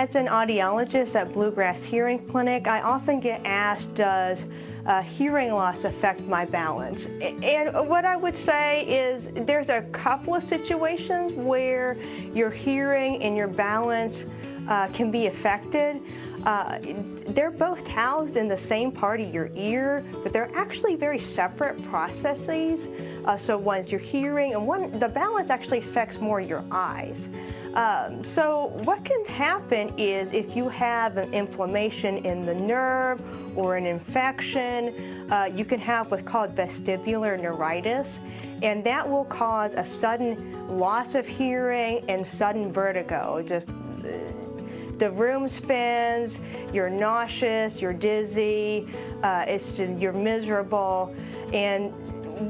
As an audiologist at Bluegrass Hearing Clinic, I often get asked, does hearing loss affect my balance? And what I would say is there's a couple of situations where your hearing and your balance can be affected. They're both housed in the same part of your ear, but they're actually very separate processes. So one's your hearing, and the balance actually affects more your eyes. So what can happen is if you have an inflammation in the nerve or an infection, you can have what's called vestibular neuritis, and that will cause a sudden loss of hearing and sudden vertigo. Just the room spins, you're nauseous, you're dizzy, you're miserable, and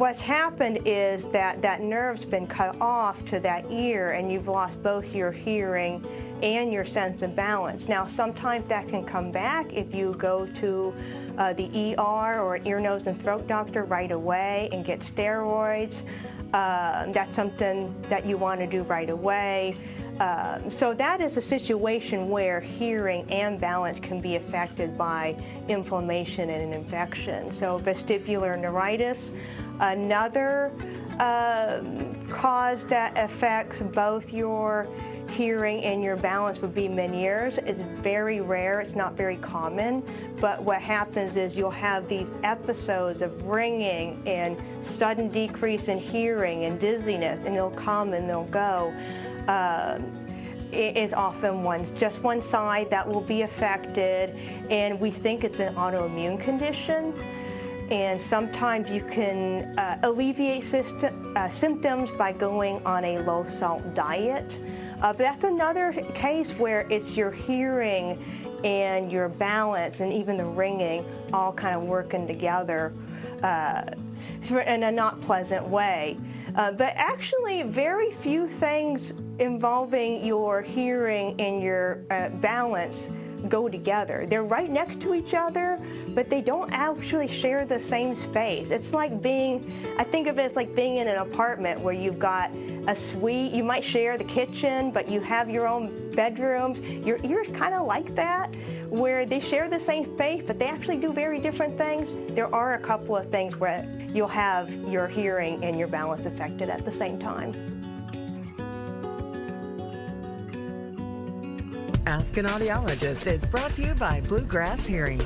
what's happened is that nerve's been cut off to that ear, and you've lost both your hearing and your sense of balance. Now, sometimes that can come back if you go to the ER or an ear, nose, and throat doctor right away and get steroids. That's something that you want to do right away. So that is a situation where hearing and balance can be affected by inflammation and an infection. So vestibular neuritis. Another cause that affects both your hearing and your balance would be Meniere's. It's very rare, it's not very common, but what happens is you'll have these episodes of ringing and sudden decrease in hearing and dizziness, and they'll come and they'll go. It is often just one side that will be affected, and we think it's an autoimmune condition. And sometimes you can alleviate symptoms by going on a low-salt diet. But that's another case where it's your hearing and your balance and even the ringing all kind of working together in a not pleasant way. But actually, very few things involving your hearing and your balance go together. They're right next to each other, but they don't actually share the same space. It's like I think of it as like being in an apartment where you've got a suite. You might share the kitchen, but you have your own bedrooms. Your ears kind of like that, where they share the same space, but they actually do very different things. There are a couple of things where you'll have your hearing and your balance affected at the same time. Ask an Audiologist is brought to you by Bluegrass Hearing.